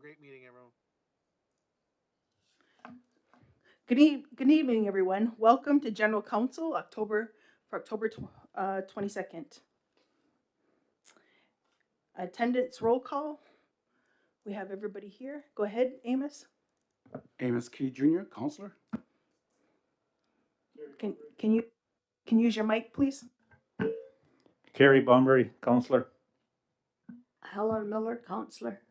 great meeting, everyone. Good evening, everyone. Welcome to General Council, October 22nd. Attendance roll call. We have everybody here. Go ahead, Amos. Amos Key Jr., Counselor. Can you use your mic, please? Carrie Bunbury, Counselor. Helen Miller, Counselor.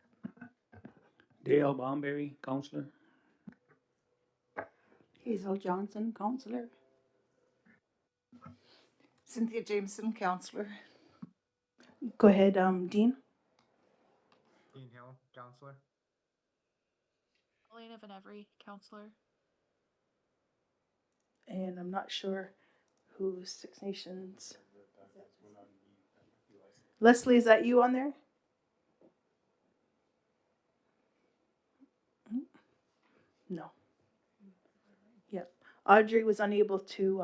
Dale Bunbury, Counselor. Hazel Johnson, Counselor. Cynthia Jameson, Counselor. Go ahead, Dean. Dean Hill, Counselor. Elena Venevri, Counselor. And I'm not sure who's Six Nations. Leslie, is that you on there? No. Yep. Audrey was unable to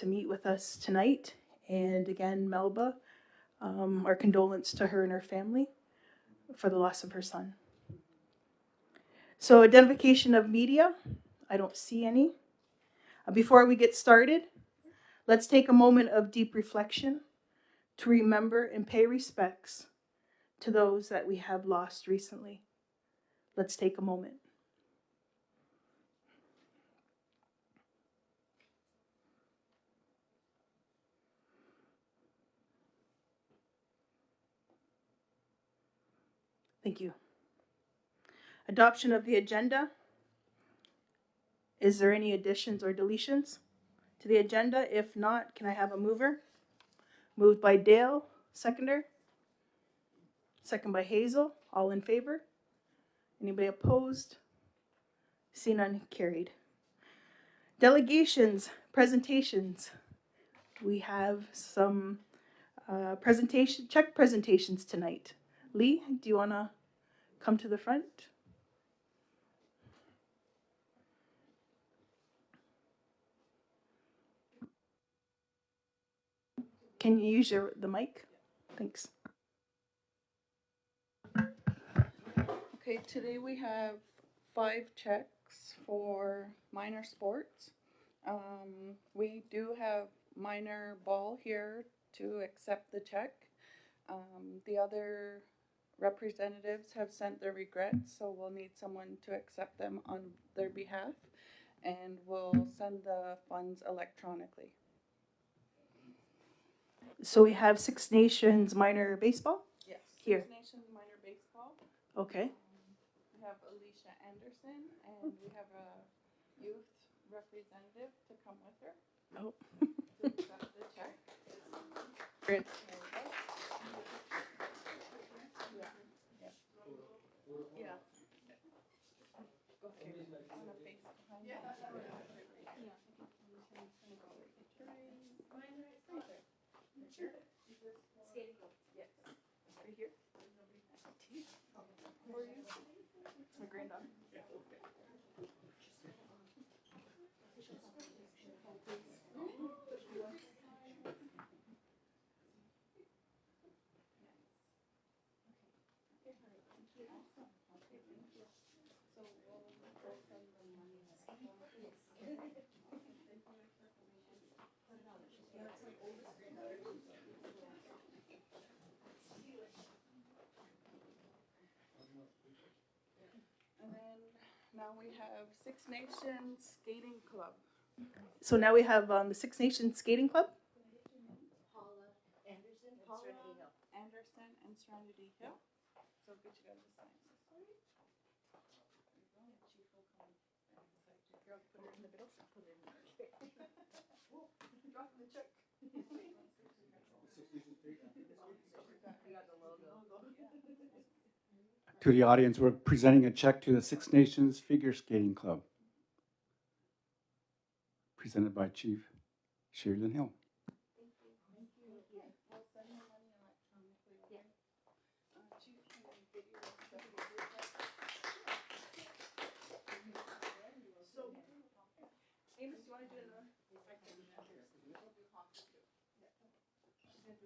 meet with us tonight, and again, Melba, our condolence to her and her family for the loss of her son. So, identification of media, I don't see any. Before we get started, let's take a moment of deep reflection to remember and pay respects to those that we have lost recently. Let's take a moment. Thank you. Adoption of the agenda. Is there any additions or deletions to the agenda? If not, can I have a mover? Moved by Dale, seconder. Second by Hazel. All in favor? Anybody opposed? See none, carried. Delegations, presentations. We have some check presentations tonight. Lee, do you want to come to the front? Can you use the mic? Thanks. Okay, today we have 5 checks for minor sports. We do have minor ball here to accept the check. The other representatives have sent their regrets, so we'll need someone to accept them on their behalf, and we'll send the funds electronically. So we have Six Nations minor baseball? Yes. Here. Six Nations minor baseball. Okay. We have Alicia Anderson, and we have a youth representative to come with her. Oh. To accept the check. Great. Yeah. Go ahead. I'm gonna face behind you. Yes. Right here. Who are you? It's my granddaughter. And then now we have Six Nations Skating Club. So now we have the Six Nations Skating Club. Anderson and Serenity Hill. So get you guys to sign this. There you go. And Chief will come. You'll put it in the middle. I'll put it in there. Whoa, dropping the check. You got the logo. To the audience, we're presenting a check to the Six Nations Figure Skating Club, presented by Chief Sheridan Hill.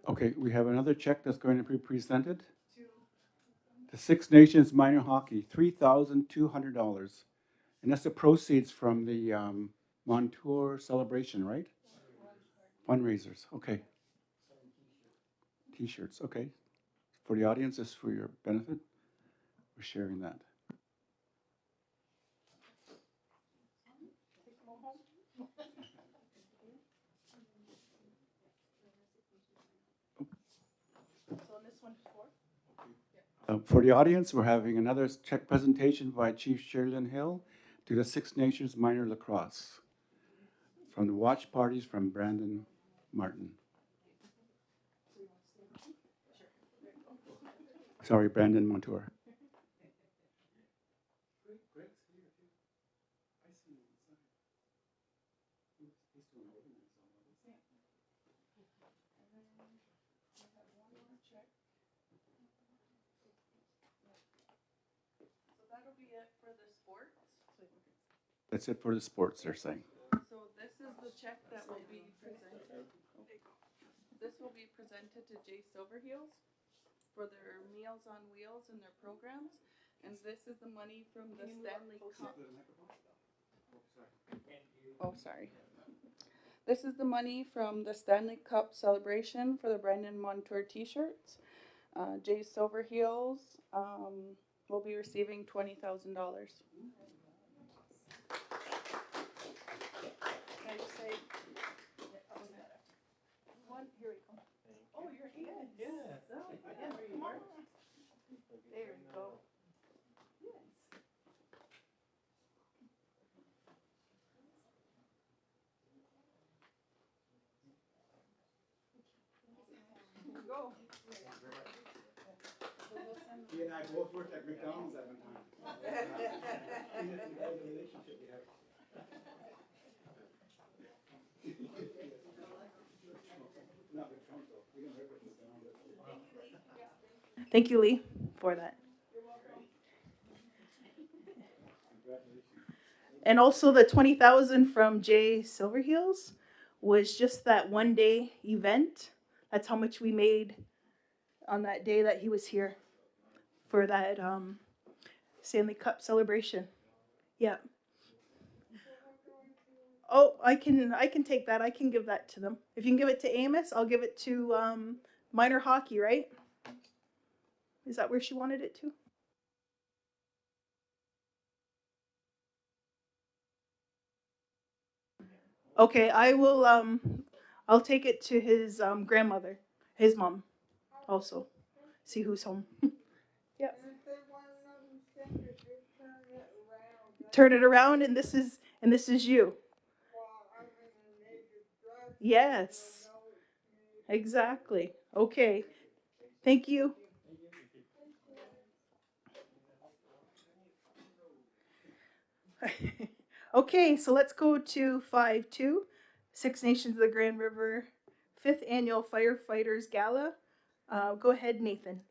Okay, we have another check that's going to be presented The Six Nations Minor Hockey, $3,200. And that's the proceeds from the Montour celebration, right? Fundraisers, okay. T-shirts, okay. For the audience, this is for your benefit. We're sharing that. For the audience, we're having another check presentation by Chief Sherilyn Hill to the Six Nations Minor Lacrosse from the watch parties from Brandon Martin. Sorry, Brandon Montour. That'll be it for the sports. That's it for the sports, they're saying. So this is the check that will be presented. This will be presented to Jay Silverheels for their Meals on Wheels and their programs. And this is the money from the Stanley Cup. Oh, sorry. This is the money from the Stanley Cup celebration for the Brandon Montour t-shirts. Jay Silverheels will be receiving $20,000. Can I just say, one, here we go. Oh, you're here. Yeah. Yeah, come on. There you go. Yes. Go. He and I both worked at McDonald's at one time. Thank you, Lee, for that. And also the 20,000 from Jay Silverheels was just that one day event. That's how much we made on that day that he was here for that Stanley Cup celebration. Yeah. Oh, I can take that. I can give that to them. If you can give it to Amos, I'll give it to minor hockey, right? Is that where she wanted it to? Okay, I will I'll take it to his grandmother, his mom also. See who's home. Yep. Turn it around and this is you. Yes. Exactly. Okay. Thank you. Okay, so let's go to 5-2, Six Nations of the Grand River, 5th Annual Firefighters Gala. Go ahead, Nathan.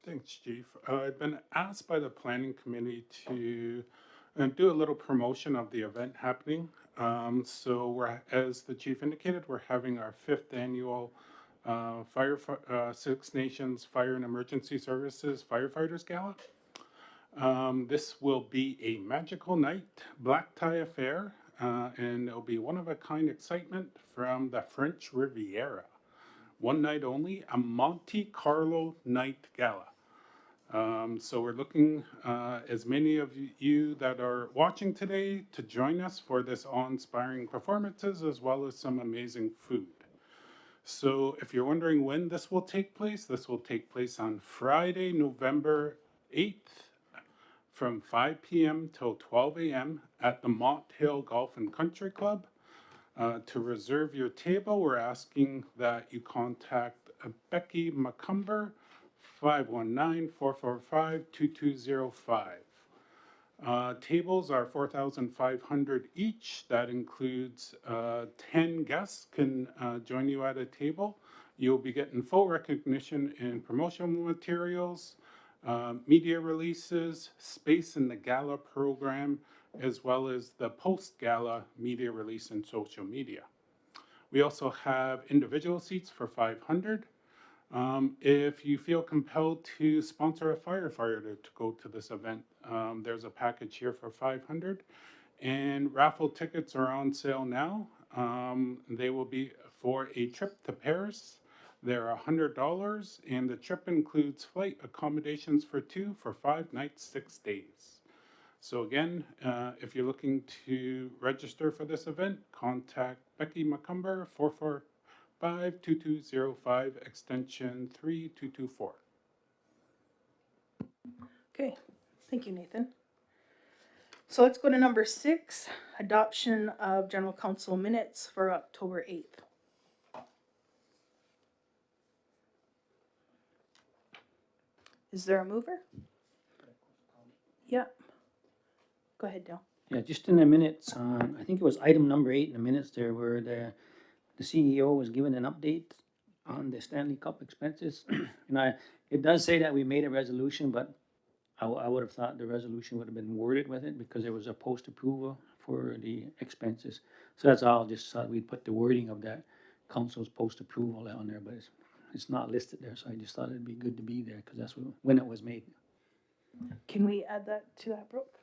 Thanks, Chief. I've been asked by the planning committee to do a little promotion of the event happening. So we're, as the chief indicated, we're having our 5th annual Six Nations Fire and Emergency Services Firefighters Gala. This will be a magical night, black tie affair, and it'll be one-of-a-kind excitement from the French Riviera. One night only, a Monte Carlo night gala. So we're looking, as many of you that are watching today, to join us for this awe-inspiring performances as well as some amazing food. So if you're wondering when this will take place on Friday, November 8th from 5 p.m. till 12 a.m. at the Mott Hill Golf and Country Club. To reserve your table, we're asking that you contact Becky McCumber, 519-445-2205. Tables are 4,500 each. That includes 10 guests can join you at a table. You'll be getting full recognition in promotional materials, media releases, space in the gala program, as well as the post-gala media release and social media. We also have individual seats for 500. If you feel compelled to sponsor a firefighter to go to this event, there's a package here for 500, and raffle tickets are on sale now. They will be for a trip to Paris. They're $100, and the trip includes flight accommodations for two for 5 nights, 6 days. So again, if you're looking to register for this event, contact Becky McCumber, 445-2205, extension 3224. Okay, thank you, Nathan. So let's go to number 6, adoption of general council minutes for October 8th. Is there a mover? Yeah. Go ahead, Dale. Yeah, just in the minutes, I think it was item number 8 in the minutes there where the CEO was given an update on the Stanley Cup expenses. And it does say that we made a resolution, but I would have thought the resolution would have been worded with it because there was a post approval for the expenses. So that's all, just thought we'd put the wording of that council's post approval on there, but it's not listed there. So I just thought it'd be good to be there because that's when it was made. Can we add that to that, Brooke?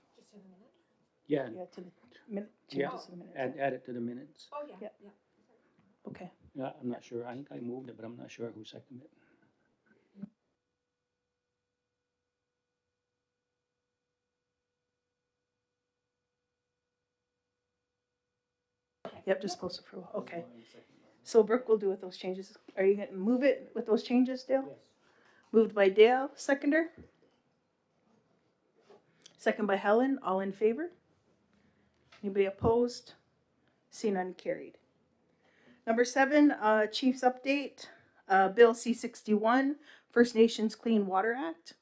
Yeah, Yeah, to the minute, yeah, changes to the minutes. add it to the minutes. Oh, yeah. Yeah. Okay. Yeah, I'm not sure. I think I moved it, but I'm not sure who seconded it. Yep, just post approval. Okay. So Brooke will do with those changes. Are you gonna move it with those changes, Dale? Yes. Moved by Dale, seconder. Second by Helen, all in favor? Anybody opposed? See none, carried. Number 7, Chief's update, Bill C-61, First Nations Clean Water Act.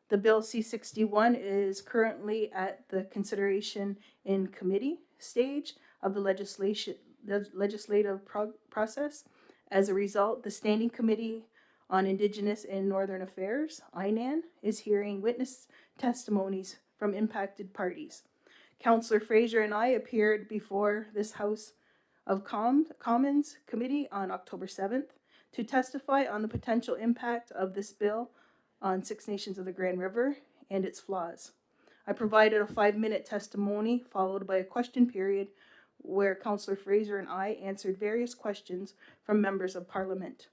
The Bill C-61 is currently at the consideration in committee stage of the legislative process. As a result, the Standing Committee on Indigenous and Northern Affairs, INAN, is hearing witness testimonies from impacted parties. Councillor Fraser and I appeared before this House of Commons Committee on October 7th to testify on the potential impact of this bill on Six Nations of the Grand River and its flaws. I provided a 5-minute testimony followed by a question period where Councillor Fraser and I answered various questions from members of Parliament.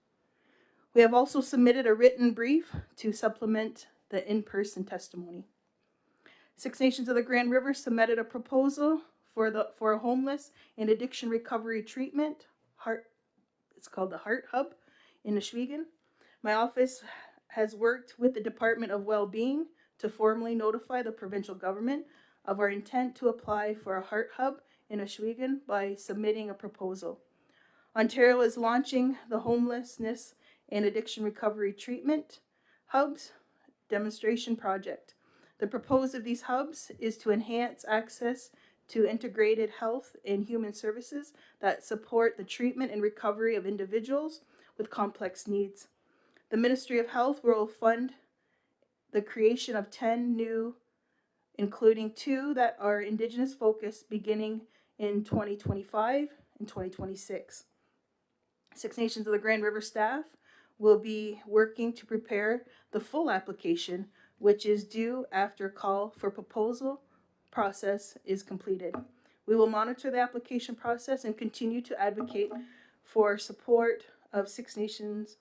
We have also submitted a written brief to supplement the in-person testimony. Six Nations of the Grand River submitted a proposal for a homeless and addiction recovery treatment. It's called the Heart Hub in Ohsweken. My office has worked with the Department of Wellbeing to formally notify the provincial government of our intent to apply for a Heart Hub in Ohsweken by submitting a proposal. Ontario is launching the Homelessness and Addiction Recovery Treatment Hubs demonstration project. The purpose of these hubs is to enhance access to integrated health and human services that support the treatment and recovery of individuals with complex needs. The Ministry of Health will fund the creation of 10 new, including 2 that are Indigenous focused, beginning in 2025 and 2026. Six Nations of the Grand River staff will be working to prepare the full application, which is due after call for proposal process is completed. We will monitor the application process and continue to advocate for support of Six Nations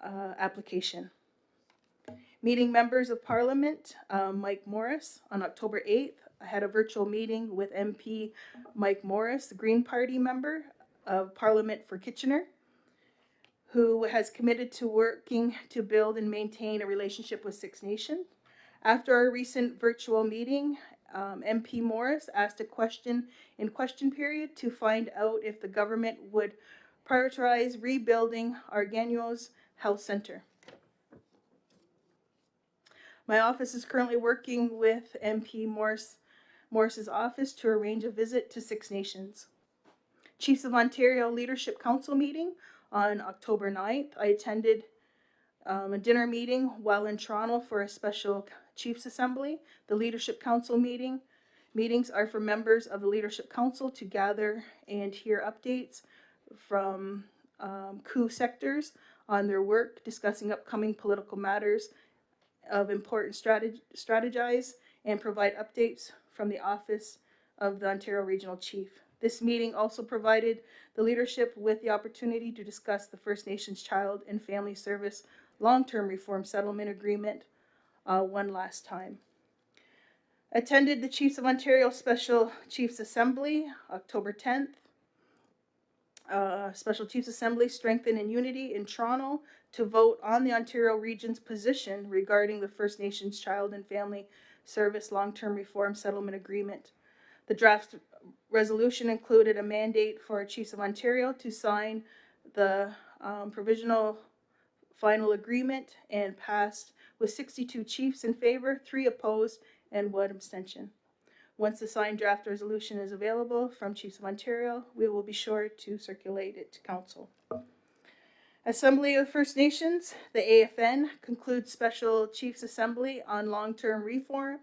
application. Meeting members of Parliament, Mike Morris, on October 8th. I had a virtual meeting with MP Mike Morris, the Green Party member of Parliament for Kitchener, who has committed to working to build and maintain a relationship with Six Nations. After our recent virtual meeting, MP Morris asked a question in question period to find out if the government would prioritize rebuilding Argano's health center. My office is currently working with MP Morris's office to arrange a visit to Six Nations. Chiefs of Ontario Leadership Council meeting on October 9th. I attended a dinner meeting while in Toronto for a special Chiefs Assembly. The Leadership Council meetings are for members of the Leadership Council to gather and hear updates from coup sectors on their work, discussing upcoming political matters of important strategize, and provide updates from the Office of the Ontario Regional Chief. This meeting also provided the leadership with the opportunity to discuss the First Nations Child and Family Service Long-Term Reform Settlement Agreement one last time. Attended the Chiefs of Ontario Special Chiefs Assembly, October 10th. Special Chiefs Assembly Strengthen in Unity in Toronto to vote on the Ontario Region's position regarding the First Nations Child and Family Service Long-Term Reform Settlement Agreement. The draft resolution included a mandate for Chiefs of Ontario to sign the provisional final agreement and passed with 62 chiefs in favor, 3 opposed, and 1 abstention. Once the signed draft resolution is available from Chiefs of Ontario, we will be sure to circulate it to Council. Assembly of First Nations, the AFN, concludes Special Chiefs Assembly on long-term reform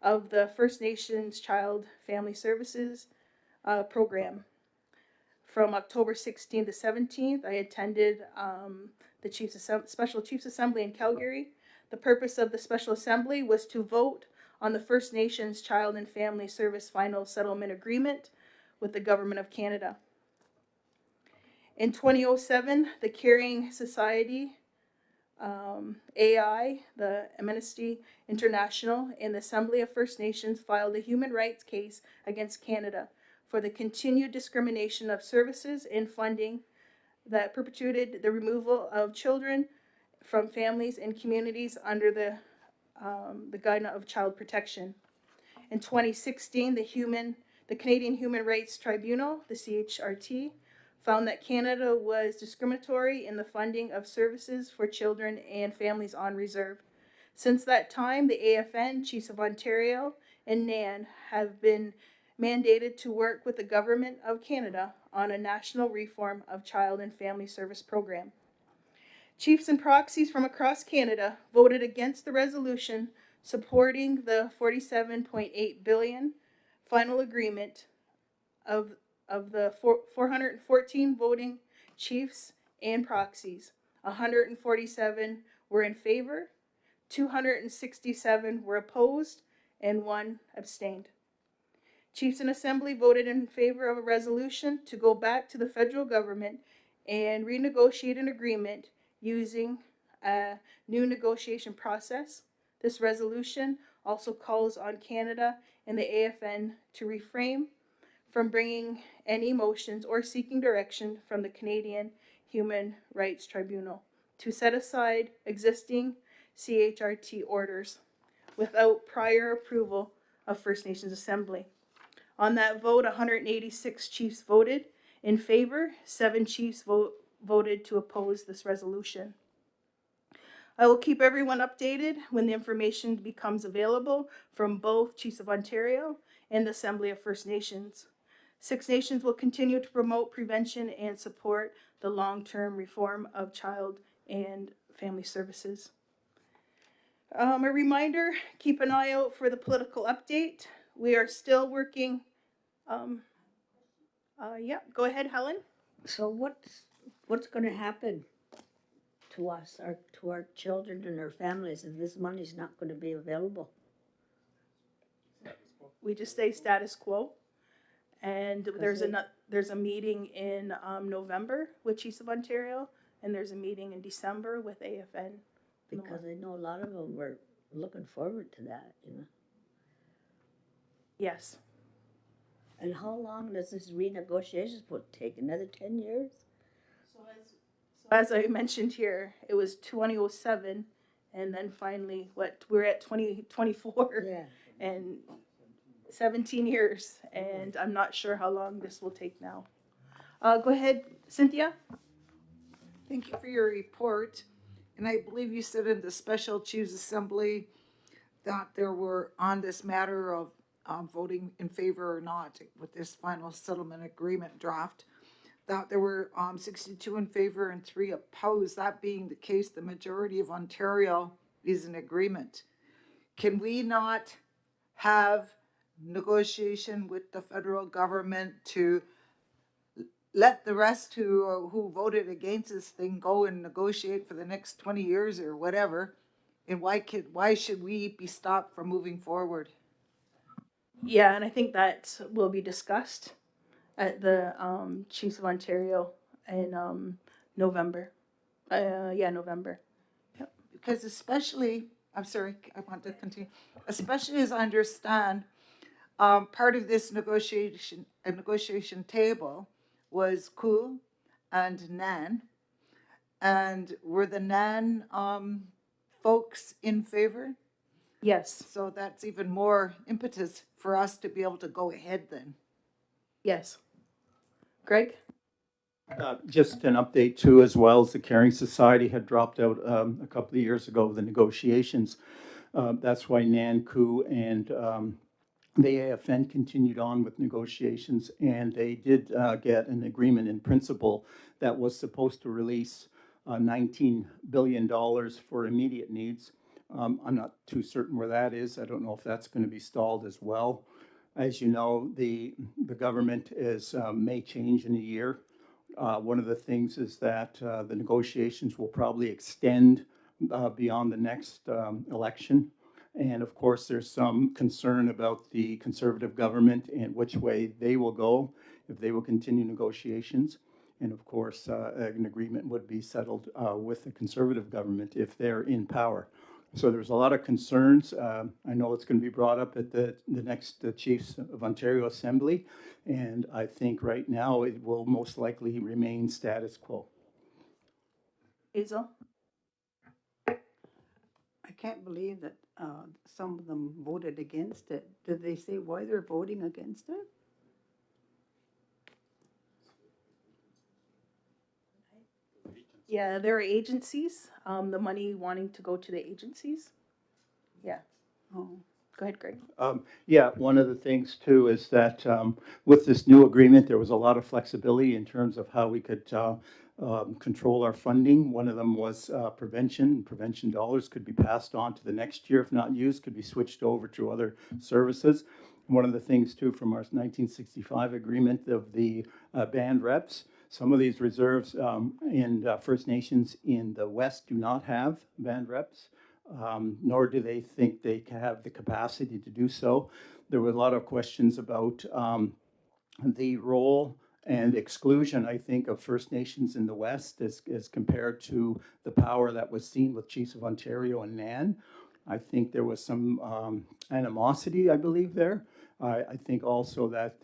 of the First Nations Child Family Services program. From October 16th to 17th, I attended the Special Chiefs Assembly in Calgary. The purpose of the Special Assembly was to vote on the First Nations Child and Family Service Final Settlement Agreement with the Government of Canada. In 2007, the Caring Society, AI, the Amnesty International, and the Assembly of First Nations filed a human rights case against Canada for the continued discrimination of services and funding that perpetuated the removal of children from families and communities under the guidance of child protection. In 2016, the Canadian Human Rights Tribunal, the CHRT, found that Canada was discriminatory in the funding of services for children and families on reserve. Since that time, the AFN, Chiefs of Ontario, and NAN have been mandated to work with the Government of Canada on a national reform of Child and Family Service program. Chiefs and proxies from across Canada voted against the resolution supporting the $47.8 billion final agreement of the 414 voting chiefs and proxies. 147 were in favor, 267 were opposed, and 1 abstained. Chiefs and Assembly voted in favor of a resolution to go back to the federal government and renegotiate an agreement using a new negotiation process. This resolution also calls on Canada and the AFN to refrain from bringing any motions or seeking direction from the Canadian Human Rights Tribunal to set aside existing CHRT orders without prior approval of First Nations Assembly. On that vote, 186 chiefs voted in favor, 7 chiefs voted to oppose this resolution. I will keep everyone updated when the information becomes available from both Chiefs of Ontario and the Assembly of First Nations. Six Nations will continue to promote prevention and support the long-term reform of child and family services. A reminder, keep an eye out for the political update. We are still working. Yeah, go ahead, Helen. So what's going to happen to us, to our children and our families, if this money's not going to be available? We just stay status quo. And there's a meeting in November with Chiefs of Ontario, and there's a meeting in December with AFN. Because I know a lot of them were looking forward to that, you know. Yes. And how long does this renegotiation take? Another 10 years? So as I mentioned here, it was 2007, and then finally, we're at 2024, Yeah. and 17 years, and I'm not sure how long this will take now. Go ahead, Cynthia. Thank you for your report. And I believe you said in the Special Chiefs Assembly that there were, on this matter of voting in favor or not with this final settlement agreement draft, that there were 62 in favor and 3 opposed. That being the case, the majority of Ontario is in agreement. Can we not have negotiation with the federal government to let the rest who voted against this thing go and negotiate for the next 20 years or whatever. And why should we be stopped from moving forward? Yeah, and I think that will be discussed at the Chiefs of Ontario in November. Yeah, November. Yep. Because especially, I'm sorry, I want to continue. Especially as I understand, part of this negotiation table was Cool and Nan. And were the Nan folks in favor? Yes. So that's even more impetus for us to be able to go ahead then. Yes. Greg? Just an update too, as well as the Caring Society had dropped out a couple of years ago of the negotiations. That's why NANCU and the AFN continued on with negotiations, and they did get an agreement in principle that was supposed to release $19 billion for immediate needs. I'm not too certain where that is. I don't know if that's going to be stalled as well. As you know, the government may change in a year. One of the things is that the negotiations will probably extend beyond the next election. And of course, there's some concern about the Conservative government and which way they will go, if they will continue negotiations. And of course, an agreement would be settled with the Conservative government if they're in power. So there's a lot of concerns. I know it's going to be brought up at the next Chiefs of Ontario Assembly. And I think right now it will most likely remain status quo. Hazel? I can't believe that some of them voted against it. Did they say why they're voting against it? Yeah, there are agencies. The money wanting to go to the agencies. Yeah. Oh. Go ahead, Greg. Yeah, one of the things too is that with this new agreement, there was a lot of flexibility in terms of how we could control our funding. One of them was prevention. Prevention dollars could be passed on to the next year if not used, could be switched over to other services. One of the things too from our 1965 agreement of the band reps, some of these reserves in First Nations in the West do not have band reps. Nor do they think they have the capacity to do so. There were a lot of questions about the role and exclusion, I think, of First Nations in the West as compared to the power that was seen with Chiefs of Ontario and NAN. I think there was some animosity, I believe, there. I think also that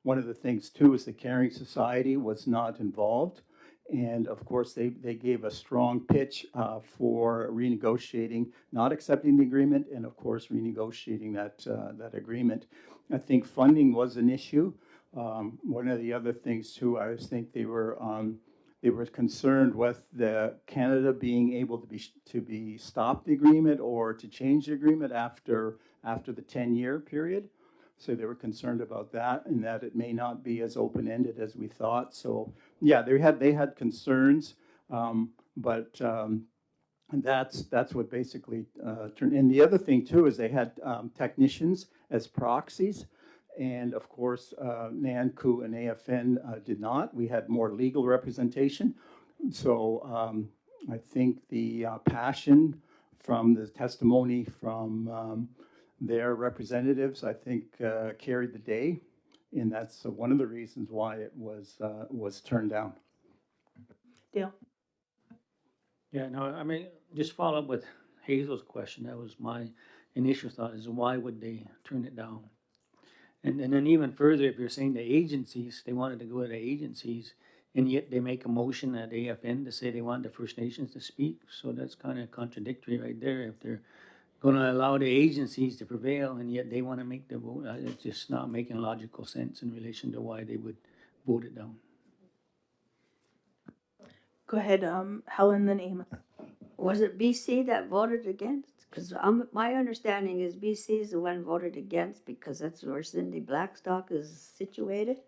one of the things, too, is the Caring Society was not involved. And of course, they gave a strong pitch for renegotiating, not accepting the agreement, and of course, renegotiating that agreement. I think funding was an issue. One of the other things too, I think they were concerned with the Canada being able to be stopped the agreement or to change the agreement after the 10-year period. So they were concerned about that and that it may not be as open-ended as we thought. So yeah, they had concerns, but that's what basically turned. And the other thing too is they had technicians as proxies, and of course NANCU and AFN did not. We had more legal representation. So I think the passion from the testimony from their representatives, I think, carried the day, and that's one of the reasons why it was turned down. Dale? Yeah, no, I mean, just follow up with Hazel's question. That was my initial thought, is why would they turn it down? And then even further, if you're saying the agencies, they wanted to go to the agencies, and yet they make a motion at AFN to say they want the First Nations to speak. So that's kind of contradictory right there. If they're going to allow the agencies to prevail, and yet they want to make the vote, it's just not making logical sense in relation to why they would vote it down. Go ahead, Helen, then Amos. Was it BC that voted against? Because my understanding is BC is the one voted against because that's where Cindy Blackstock is situated.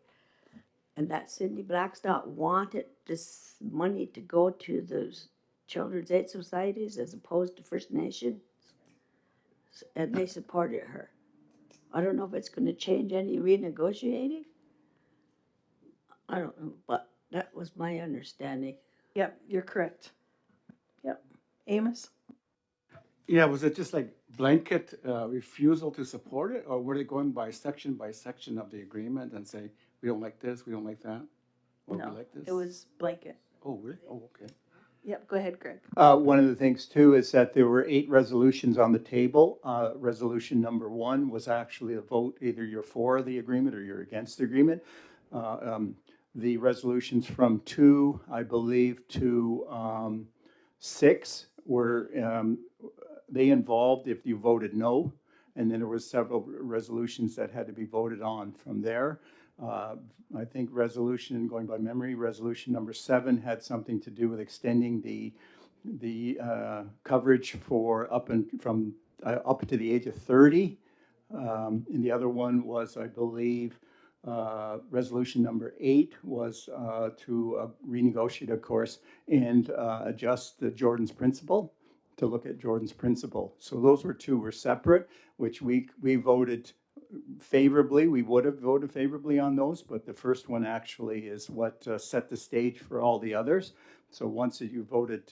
And that Cindy Blackstock wanted this money to go to those children's aid societies as opposed to First Nations. And they supported her. I don't know if it's going to change any renegotiating. I don't know, but that was my understanding. Yep, you're correct. Yep. Amos? Yeah, was it just like blanket refusal to support it, or were they going by section of the agreement and say, we don't like this, we don't like that, or we No, like this? it was blanket. Oh, really? Oh, okay. Yep, go ahead, Greg. One of the things too is that there were 8 resolutions on the table. Resolution number 1 was actually a vote, either you're for the agreement or you're against the agreement. The resolutions from 2, I believe, to 6 were, they involved if you voted no, and then there was several resolutions that had to be voted on from there. I think resolution, going by memory, resolution number 7 had something to do with extending the coverage for up to the age of 30. And the other one was, I believe, resolution number 8 was to renegotiate, of course, and adjust the Jordan's principle, to look at Jordan's principle. So those were separate, which we voted favorably. We would have voted favorably on those, but the first one actually is what set the stage for all the others. So once you voted,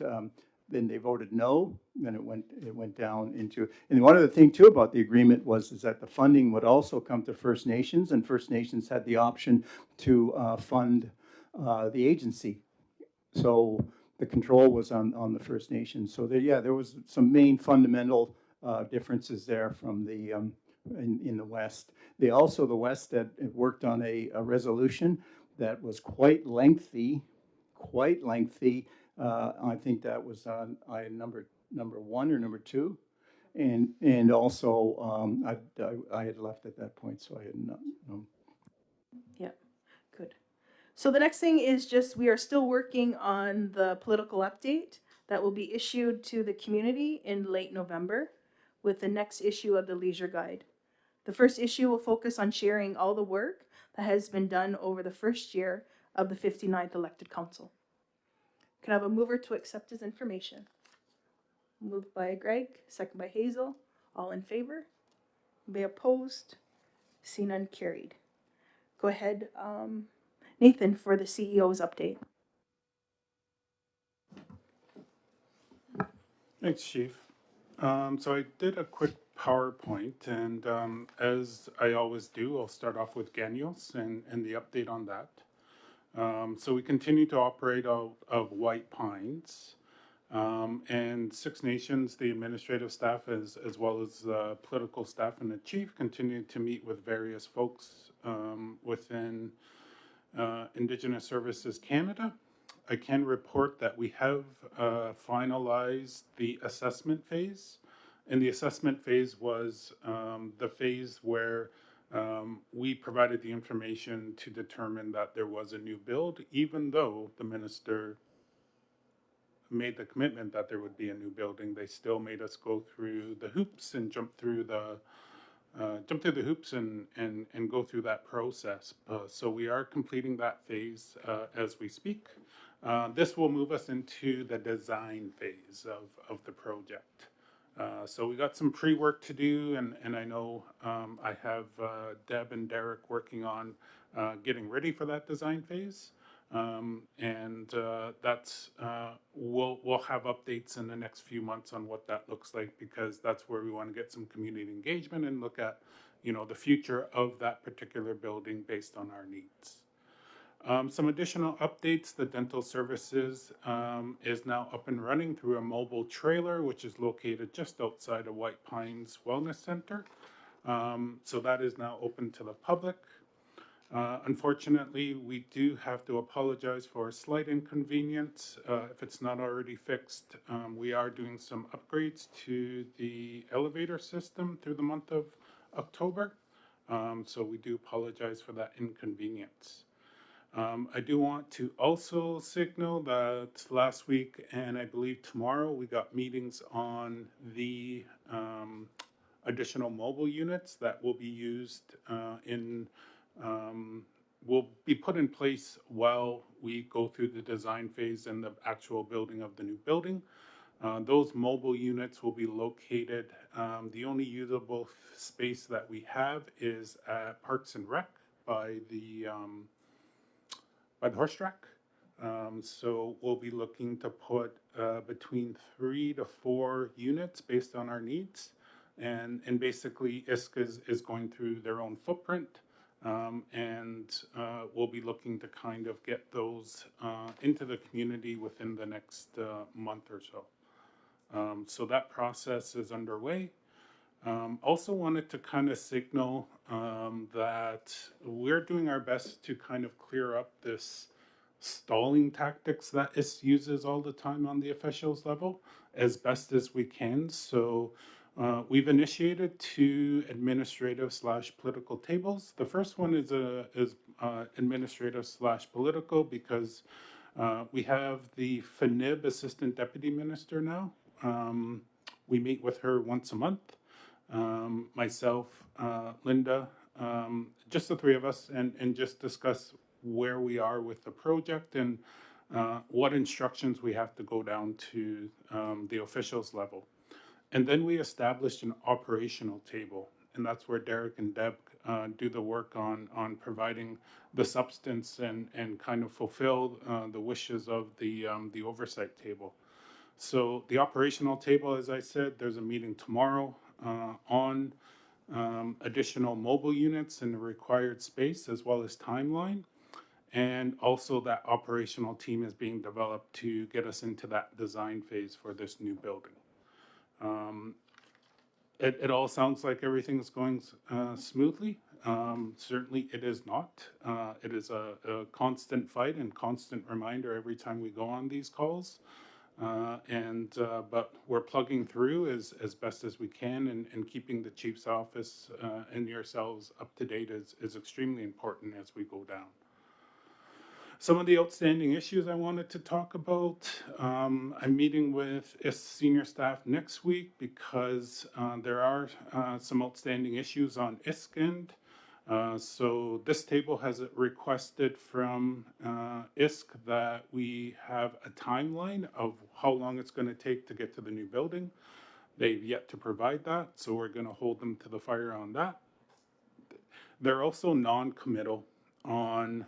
then they voted no, then it went down into. And one other thing too about the agreement is that the funding would also come to First Nations, and First Nations had the option to fund the agency. So the control was on the First Nations. So there was some main fundamental differences there from the in the West. The West had worked on a resolution that was quite lengthy. I think that was on number 1 or number 2, and also I had left at that point, so I had not. Yep, good. So the next thing is just we are still working on the political update that will be issued to the community in late November with the next issue of the Leisure Guide. The first issue will focus on sharing all the work that has been done over the first year of the 59th elected council. Can I have a mover to accept his information? Moved by Greg, second by Hazel. All in favor? Be opposed? See none, carried. Go ahead, Nathan, for the CEO's update. Thanks, Chief. So I did a quick PowerPoint, and as I always do, I'll start off with Ganyos and the update on that. So we continue to operate out of White Pines, and Six Nations, the administrative staff, as well as the political staff and the chief, continue to meet with various folks within Indigenous Services Canada. I can report that we have finalized the assessment phase. And the assessment phase was the phase where we provided the information to determine that there was a new build, even though the minister made the commitment that there would be a new building. They still made us go through the hoops and jump through the hoops and go through that process. So we are completing that phase as we speak. This will move us into the design phase of the project. So we got some pre-work to do, and I know I have Deb and Derek working on getting ready for that design phase. That's we'll have updates in the next few months on what that looks like, because that's where we want to get some community engagement and look at, the future of that particular building based on our needs. Some additional updates: the dental services is now up and running through a mobile trailer, which is located just outside of White Pines Wellness Center. So that is now open to the public. Unfortunately, we do have to apologize for a slight inconvenience. If it's not already fixed, we are doing some upgrades to the elevator system through the month of October. So we do apologize for that inconvenience. I do want to also signal that last week and I believe tomorrow we got meetings on the additional mobile units that will be used will be put in place while we go through the design phase and the actual building of the new building. Those mobile units will be located, the only usable space that we have is at Parks and Rec by the by the horse track. So we'll be looking to put between 3 to 4 units based on our needs. And basically ISC is going through their own footprint. And we'll be looking to kind of get those into the community within the next month or so. So that process is underway. Also wanted to kind of signal that we're doing our best to kind of clear up this stalling tactics that ISC uses all the time on the officials level as best as we can. So we've initiated 2 administrative / political tables. The first one is administrative / political because we have the FNIB Assistant Deputy Minister now. We meet with her once a month. Myself, Linda, just the 3 of us, and just discuss where we are with the project and what instructions we have to go down to the officials level. And then we established an operational table, and that's where Derek and Deb do the work on providing the substance and kind of fulfill the wishes of the oversight table. So the operational table, as I said, there's a meeting tomorrow on additional mobile units in the required space as well as timeline. And also that operational team is being developed to get us into that design phase for this new building. It all sounds like everything's going smoothly. Certainly it is not. It is a constant fight and constant reminder every time we go on these calls. But we're plugging through as best as we can, and keeping the chief's office and yourselves up to date is extremely important as we go down. Some of the outstanding issues I wanted to talk about. I'm meeting with senior staff next week because there are some outstanding issues on ISC end. So this table has requested from ISC that we have a timeline of how long it's going to take to get to the new building. They've yet to provide that, so we're going to hold them to the fire on that. They're also non-committal on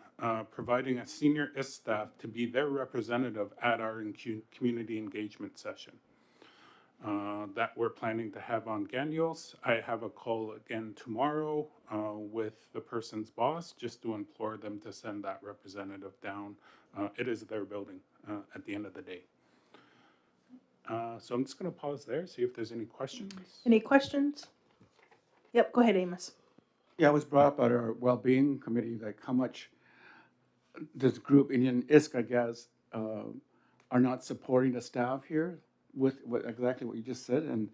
providing a senior ISC staff to be their representative at our community engagement session that we're planning to have on Ganyos. I have a call again tomorrow with the person's boss just to implore them to send that representative down. It is their building at the end of the day. So I'm just going to pause there, see if there's any questions. Any questions? Yep, go ahead, Amos. Yeah, it was brought up at our well-being committee, like how much this group, Indian ISC, I guess, are not supporting the staff here with exactly what you just said. And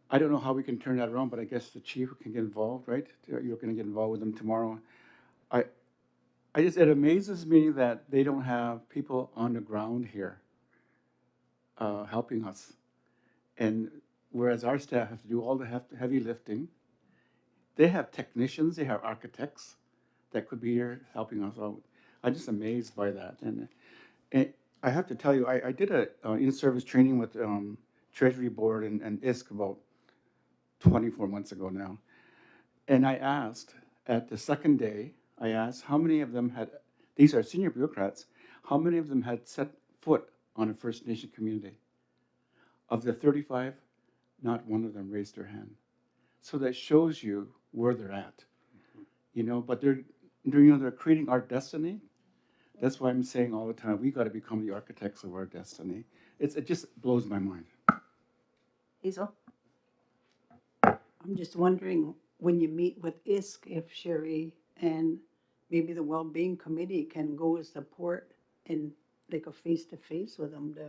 I don't know how we can turn that around, but I guess the chief can get involved, right? You're going to get involved with them tomorrow. It amazes me that they don't have people on the ground here helping us. And whereas our staff have to do all the heavy lifting, they have technicians, they have architects that could be here helping us out. I'm just amazed by that. And I have to tell you, I did a in-service training with Treasury Board and ISC about 24 months ago now. And I asked, at the second day, I asked how many of them had, these are senior bureaucrats, how many of them had set foot on a First Nation community? Of the 35, not one of them raised their hand. So that shows you where they're at, you know, but they're creating our destiny. That's why I'm saying all the time, we got to become the architects of our destiny. It just blows my mind. Hazel? I'm just wondering, when you meet with ISC, if Sherry and maybe the Wellbeing Committee can go as support in like a face-to-face with them to,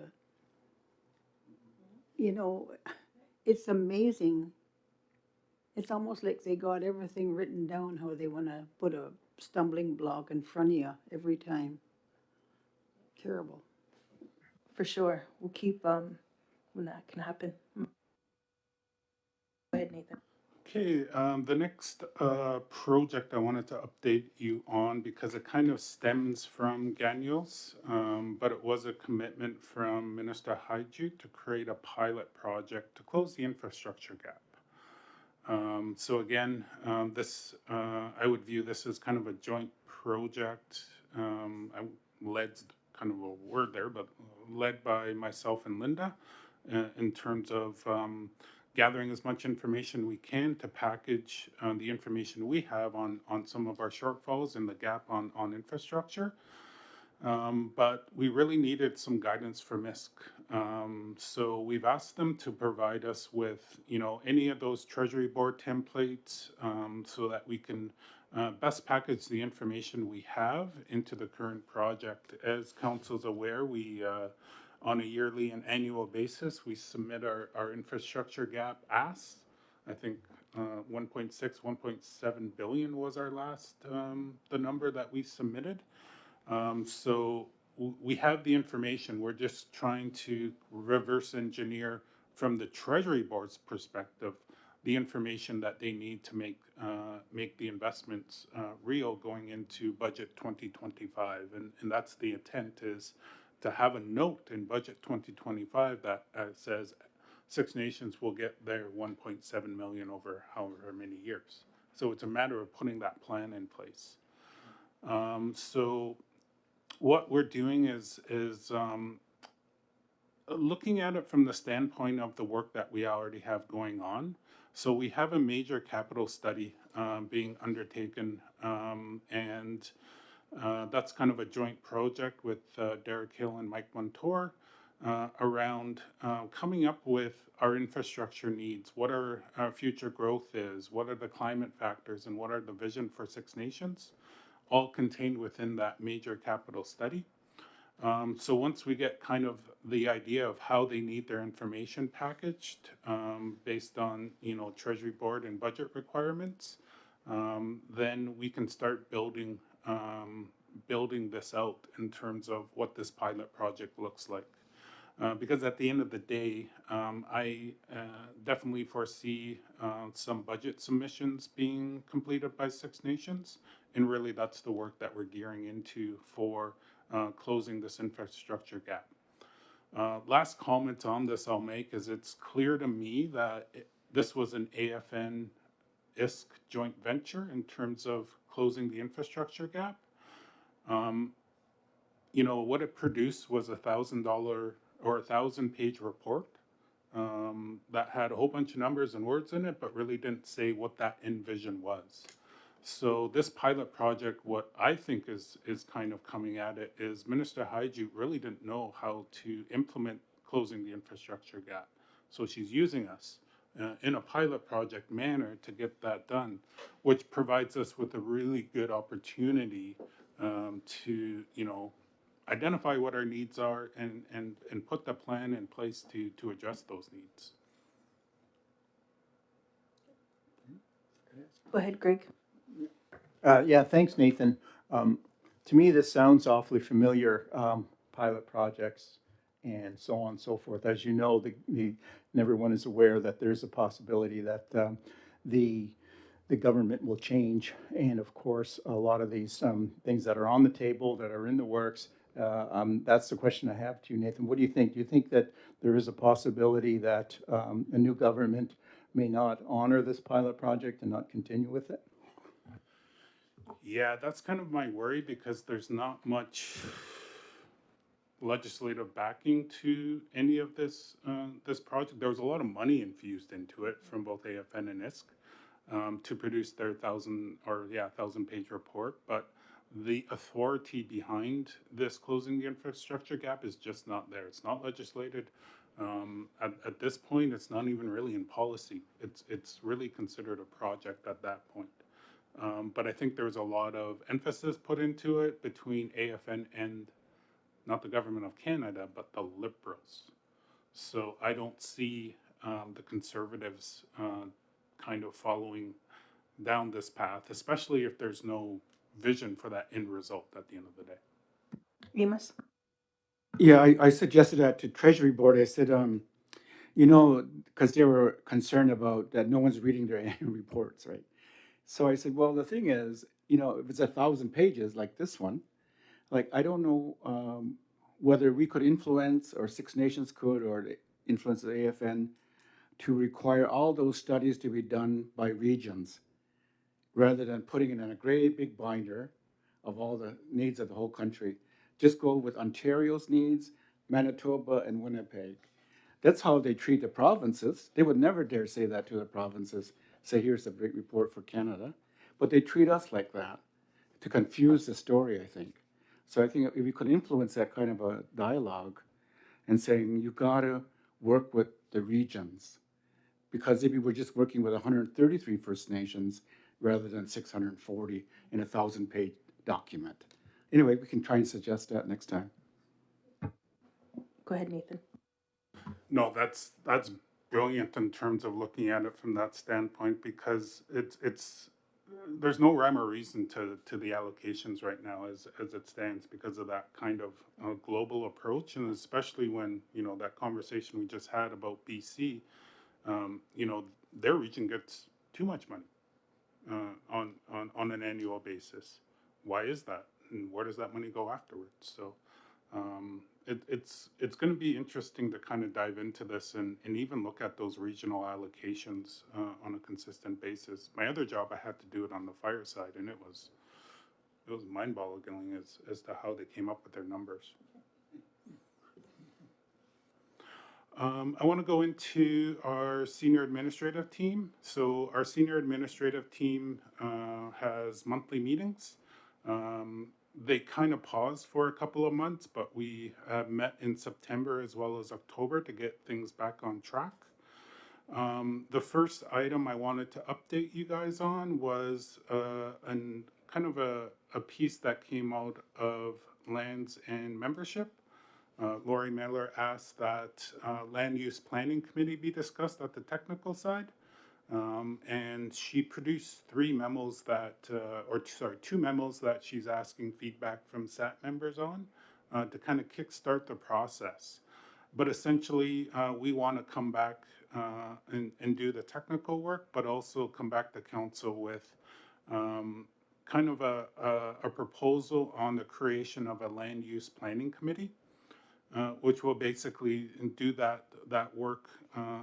you know, it's amazing. It's almost like they got everything written down, how they want to put a stumbling block in front of you every time. Terrible. For sure. We'll keep when that can happen. Go ahead, Nathan. Okay, the next project I wanted to update you on, because it kind of stems from Ganyos, but it was a commitment from Minister Haiju to create a pilot project to close the infrastructure gap. So again, this I would view this as kind of a joint project Led's kind of a word there, but led by myself and Linda in terms of gathering as much information we can to package the information we have on some of our shortfalls and the gap on infrastructure. But we really needed some guidance from ISC. So we've asked them to provide us with, any of those Treasury Board templates so that we can best package the information we have into the current project. As Council's aware, we, on a yearly and annual basis, we submit our infrastructure gap asks. I think 1.6, 1.7 billion was our last, the number that we submitted. So we have the information. We're just trying to reverse engineer from the Treasury Board's perspective the information that they need to make the investments real going into budget 2025. And that's the intent, is to have a note in budget 2025 that says Six Nations will get their 1.7 million over however many years. So it's a matter of putting that plan in place. So what we're doing is looking at it from the standpoint of the work that we already have going on. So we have a major capital study being undertaken, and that's kind of a joint project with Derek Hill and Mike Montour around coming up with our infrastructure needs, what our future growth is, what are the climate factors, and what are the vision for Six Nations, all contained within that major capital study. So once we get kind of the idea of how they need their information packaged based on, Treasury Board and budget requirements, then we can start building this out in terms of what this pilot project looks like. Because at the end of the day, I definitely foresee some budget submissions being completed by Six Nations, and really that's the work that we're gearing into for closing this infrastructure gap. Last comment on this I'll make is it's clear to me that this was an AFN ISC joint venture in terms of closing the infrastructure gap. What it produced was $1,000 or 1,000-page report that had a whole bunch of numbers and words in it, but really didn't say what that end vision was. So this pilot project, what I think is kind of coming at it is Minister Haiju really didn't know how to implement closing the infrastructure gap. So she's using us in a pilot project manner to get that done, which provides us with a really good opportunity to, identify what our needs are and put the plan in place to address those needs. Go ahead, Greg. Yeah, thanks, Nathan. To me, this sounds awfully familiar, pilot projects and so on and so forth. As you know, and everyone is aware that there's a possibility that the government will change. And of course, a lot of these things that are on the table, that are in the works, that's the question I have to you, Nathan. What do you think? Do you think that there is a possibility that a new government may not honor this pilot project and not continue with it? Yeah, that's kind of my worry, because there's not much legislative backing to any of this project. There was a lot of money infused into it from both AFN and ISC to produce their 1,000-page report, but the authority behind this closing the infrastructure gap is just not there. It's not legislated. At this point, it's not even really in policy. It's really considered a project at that point. But I think there was a lot of emphasis put into it between AFN and not the government of Canada, but the Liberals. So I don't see the Conservatives kind of following down this path, especially if there's no vision for that end result at the end of the day. Amos? Yeah, I suggested that to Treasury Board. I said, because they were concerned about that no one's reading their annual reports, right? So I said, well, the thing is, if it's 1,000 pages like this one, like I don't know whether we could influence, or Six Nations could, or influence the AFN to require all those studies to be done by regions, rather than putting it in a great big binder of all the needs of the whole country. Just go with Ontario's needs, Manitoba, and Winnipeg. That's how they treat the provinces. They would never dare say that to the provinces, say, here's a great report for Canada. But they treat us like that to confuse the story, I think. So I think if we could influence that kind of a dialogue and saying, you gotta work with the regions, because maybe we're just working with 133 First Nations rather than 640 in a 1,000-page document. Anyway, we can try and suggest that next time. Go ahead, Nathan. No, that's brilliant in terms of looking at it from that standpoint, because it's there's no rhyme or reason to the allocations right now as it stands, because of that kind of global approach, and especially when that conversation we just had about BC, their region gets too much money on an annual basis. Why is that, and where does that money go afterwards? So it's going to be interesting to kind of dive into this and even look at those regional allocations on a consistent basis. My other job, I had to do it on the fire side, and it was mind-boggling as to how they came up with their numbers. I want to go into our senior administrative team. So our senior administrative team has monthly meetings. They kind of paused for a couple of months, but we met in September as well as October to get things back on track. The first item I wanted to update you guys on was kind of a piece that came out of Lands and Membership. Lori Miller asked that Land Use Planning Committee be discussed at the technical side. And she produced two memos that she's asking feedback from SAT members on to kind of kickstart the process. But essentially, we want to come back and do the technical work, but also come back to council with kind of a proposal on the creation of a land use planning committee. Which will basically do that work.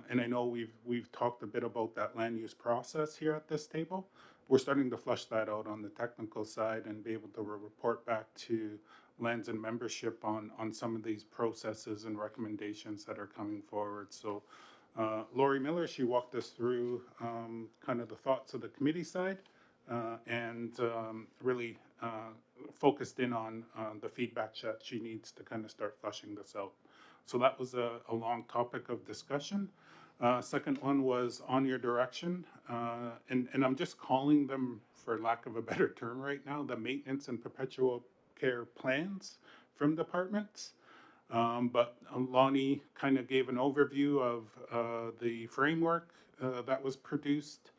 And I know we've talked a bit about that land use process here at this table. We're starting to flush that out on the technical side and be able to report back to Lands and Membership on some of these processes and recommendations that are coming forward. So Lori Miller, she walked us through kind of the thoughts of the committee side and really focused in on the feedback that she needs to kind of start fleshing this out. So that was a long topic of discussion. Second one was On Your Direction. And I'm just calling them, for lack of a better term right now, the maintenance and perpetual care plans from departments. But Lonnie kind of gave an overview of the framework that was produced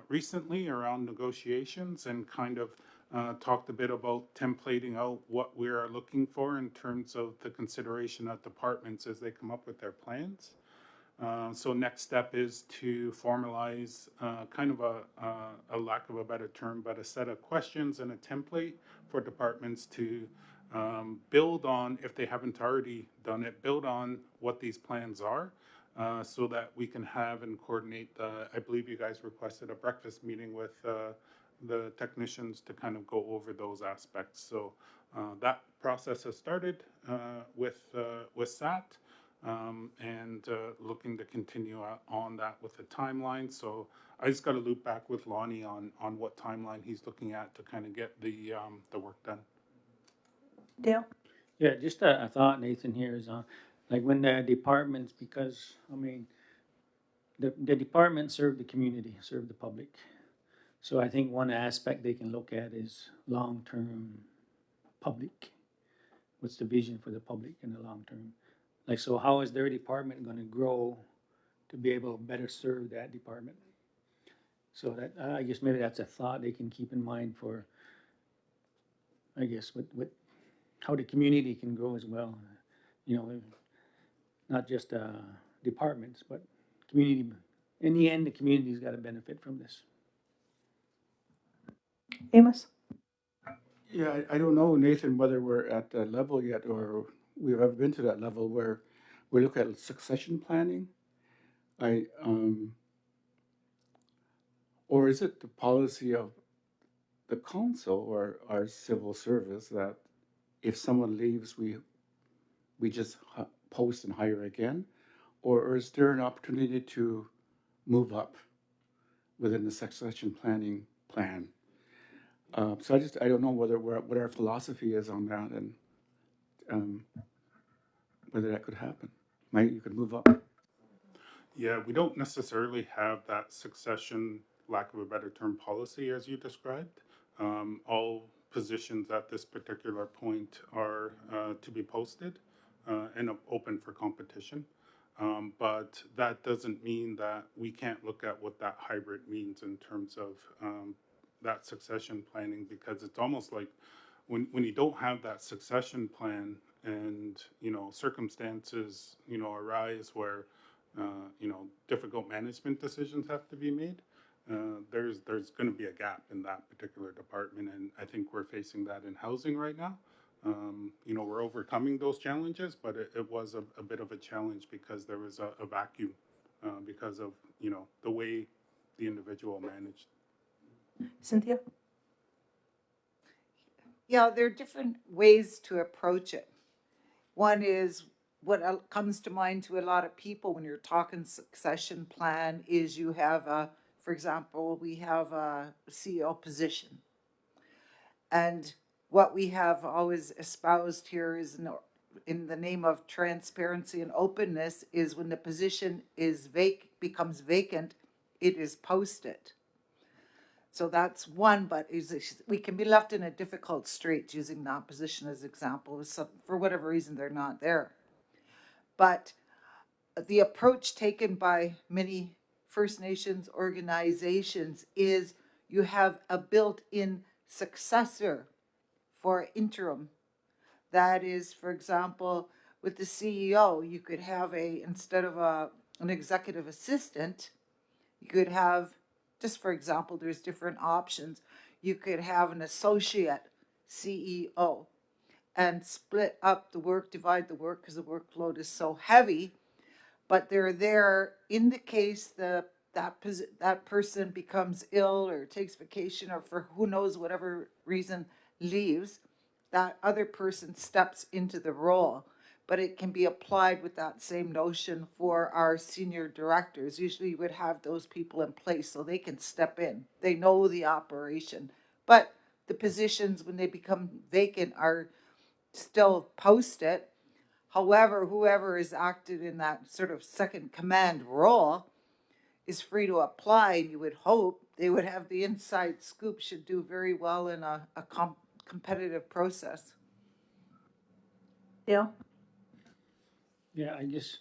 recently around negotiations, and kind of talked a bit about templating out what we are looking for in terms of the consideration of departments as they come up with their plans. So next step is to formalize kind of a lack of a better term, but a set of questions and a template for departments to build on, if they haven't already done it, build on what these plans are. So that we can have and coordinate. I believe you guys requested a breakfast meeting with the technicians to kind of go over those aspects. So that process has started with SAT, and looking to continue on that with the timeline. So I just got to loop back with Lonnie on what timeline he's looking at to kind of get the work done. Dale? Yeah, just a thought, Nathan, here is like when the departments, because I mean, the departments serve the community, serve the public. So I think one aspect they can look at is long-term public. What's the vision for the public in the long term? Like, so how is their department going to grow to be able to better serve that department? So that I guess maybe that's a thought they can keep in mind for, I guess, what how the community can grow as well. You know, not just departments, but community. In the end, the community's got to benefit from this. Amos? Yeah, I don't know, Nathan, whether we're at that level yet or we've ever been to that level where we look at succession planning. Or is it the policy of the council or our civil service that if someone leaves, we just post and hire again? Or is there an opportunity to move up within the succession planning plan? So I don't know what our philosophy is on that and um, whether that could happen. You could move up. Yeah, we don't necessarily have that succession, lack of a better term, policy as you described. All positions at this particular point are to be posted and open for competition. But that doesn't mean that we can't look at what that hybrid means in terms of that succession planning, because it's almost like when you don't have that succession plan and circumstances arise where difficult management decisions have to be made, there's going to be a gap in that particular department, and I think we're facing that in housing right now. We're overcoming those challenges, but it was a bit of a challenge because there was a vacuum because of the way the individual managed. Cynthia? Yeah, there are different ways to approach it. One is what comes to mind to a lot of people when you're talking succession plan is you have for example, we have a CEO position. And what we have always espoused here is in the name of transparency and openness is when the position is becomes vacant, it is posted. So that's one, but we can be left in a difficult strait using that position as example. For whatever reason, they're not there. But the approach taken by many First Nations organizations is you have a built-in successor for interim. That is, for example, with the CEO, you could have instead of an executive assistant, you could have, just for example, there's different options. You could have an associate CEO and split up the work, divide the work because the workload is so heavy, but they're there in the case that person becomes ill or takes vacation or for who knows whatever reason leaves, that other person steps into the role. But it can be applied with that same notion for our senior directors. Usually you would have those people in place so they can step in. They know the operation. But the positions, when they become vacant, are still posted. However, whoever is acted in that sort of second command role is free to apply. And you would hope they would have the inside scoop, should do very well in a competitive process. Dale? Yeah, I guess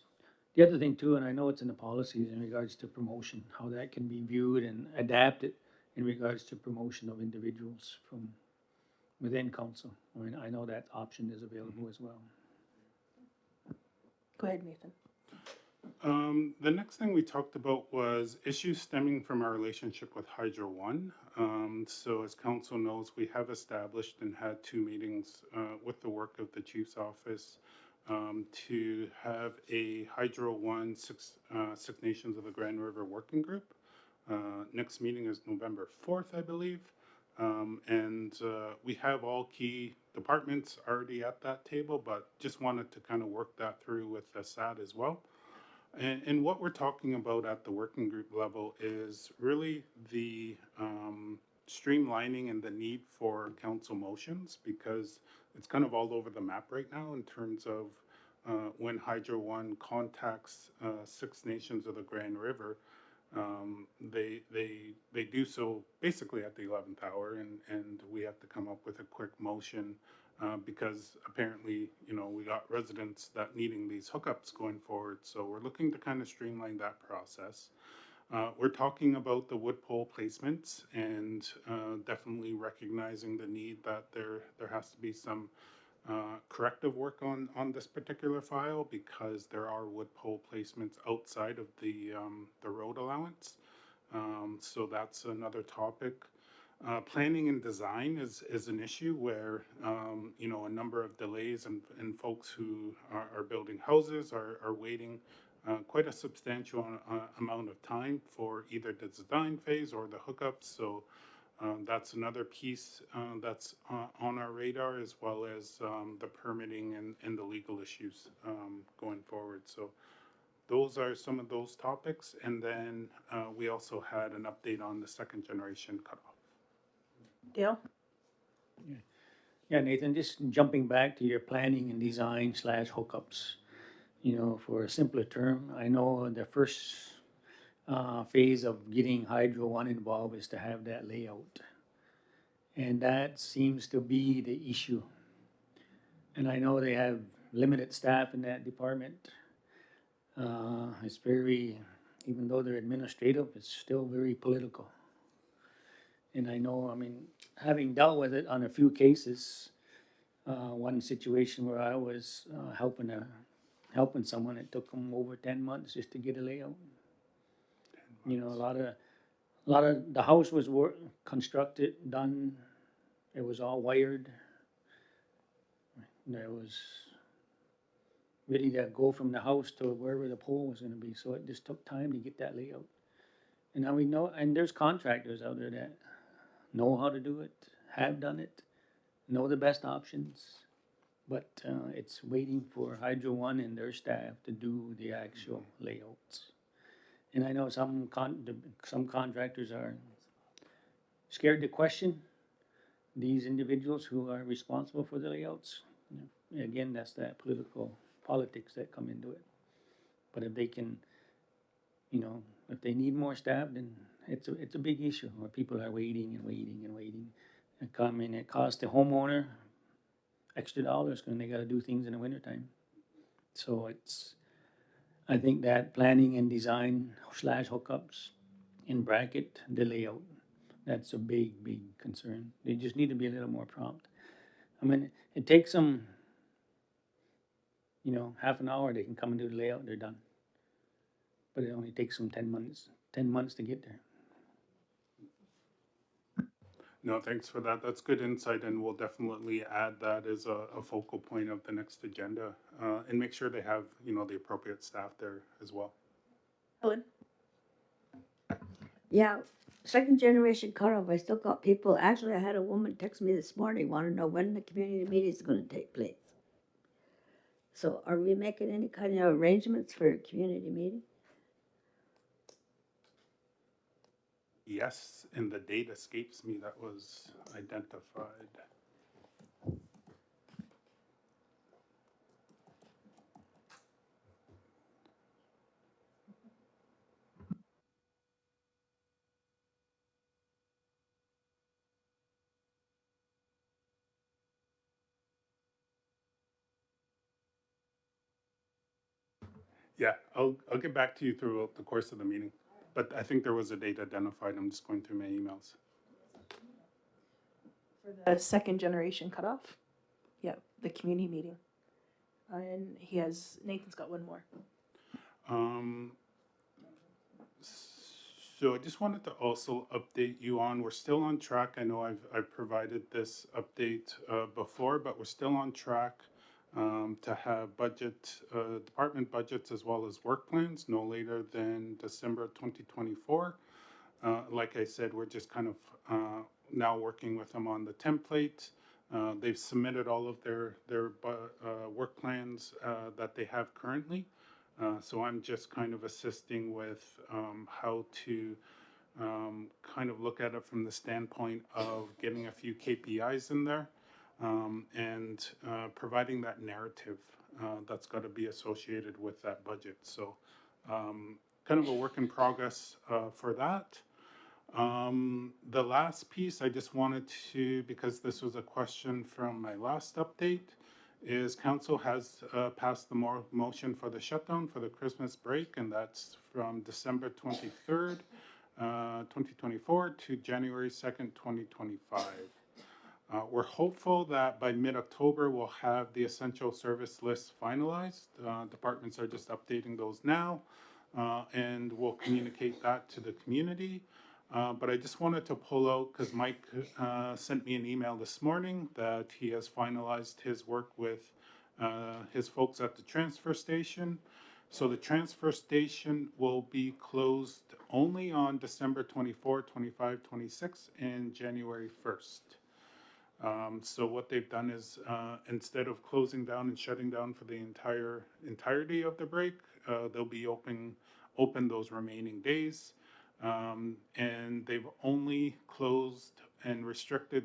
the other thing too, and I know it's in the policies in regards to promotion, how that can be viewed and adapted in regards to promotion of individuals from within council. I mean, I know that option is available as well. Go ahead, Nathan. The next thing we talked about was issues stemming from our relationship with Hydro One. So as council knows, we have established and had 2 meetings with the work of the chief's office to have a Hydro One Six Nations of the Grand River working group. Next meeting is November 4th, I believe. And we have all key departments already at that table, but just wanted to kind of work that through with the SAD as well. And what we're talking about at the working group level is really the streamlining and the need for council motions, because it's kind of all over the map right now in terms of when Hydro One contacts 6 Nations of the Grand River. They do so basically at the 11th hour, and we have to come up with a quick motion because apparently, we got residents that needing these hookups going forward. So we're looking to kind of streamline that process. We're talking about the wood pole placements and definitely recognizing the need that there has to be some corrective work on this particular file, because there are wood pole placements outside of the road allowance. So that's another topic. Planning and design is an issue where a number of delays and folks who are building houses are waiting quite a substantial amount of time for either the design phase or the hookups. So That's another piece that's on our radar, as well as the permitting and the legal issues going forward. So those are some of those topics. And then we also had an update on the second generation cutoff. Dale? Yeah, Nathan, just jumping back to your planning and design slash hookups, you know, for a simpler term, I know the first phase of getting Hydro One involved is to have that layout. And that seems to be the issue. And I know they have limited staff in that department. It's very, even though they're administrative, it's still very political. And I know, I mean, having dealt with it on a few cases, one situation where I was helping someone, it took them over 10 months just to get a layout. You know, a lot of the house was constructed, done. It was all wired. There was ready to go from the house to wherever the pole was going to be. So it just took time to get that layout. And now we know, and there's contractors out there that know how to do it, have done it, know the best options. But it's waiting for Hydro One and their staff to do the actual layouts. And I know some contractors are scared to question these individuals who are responsible for the layouts. You know, again, that's that politics that come into it. But if they can, you know, if they need more staff, then it's a big issue where people are waiting and waiting and waiting. And it costs the homeowner extra dollars because they got to do things in the wintertime. So I think that planning and design slash hookups in bracket the layout, that's a big, big concern. They just need to be a little more prompt. I mean, it takes them, you know, half an hour, they can come and do the layout, they're done. But it only takes them 10 months to get there. No, thanks for that. That's good insight, and we'll definitely add that as a focal point of the next agenda, and make sure they have, you know, the appropriate staff there as well. Helen? Yeah, second generation cutoff, I still got people, actually, I had a woman text me this morning, want to know when the community meeting is going to take place. So are we making any kind of arrangements for a community meeting? Yes, and the date escapes me that was identified. Yeah, I'll get back to you throughout the course of the meeting, but I think there was a date identified. I'm just going through my emails. For the second generation cutoff? Yeah, the community meeting. And Nathan's got one more. Um, so I just wanted to also update you on, we're still on track. I know I've provided this update before, but we're still on track to have department budgets as well as work plans no later than December 2024. Like I said, we're just kind of now working with them on the template. They've submitted all of their work plans that they have currently. So I'm just kind of assisting with how to kind of look at it from the standpoint of getting a few KPIs in there and providing that narrative that's got to be associated with that budget. So kind of a work in progress for that. The last piece I just wanted to, because this was a question from my last update, is council has passed the motion for the shutdown for the Christmas break, and that's from December 23rd, 2024 to January 2nd, 2025. We're hopeful that by mid-October we'll have the essential service list finalized. Departments are just updating those now, and we'll communicate that to the community. But I just wanted to pull out, because Mike sent me an email this morning that he has finalized his work with his folks at the transfer station. So the transfer station will be closed only on December 24, 25, 26, and January 1st. So what they've done is instead of closing down and shutting down for the entirety of the break, they'll be open those remaining days. And they've only closed and restricted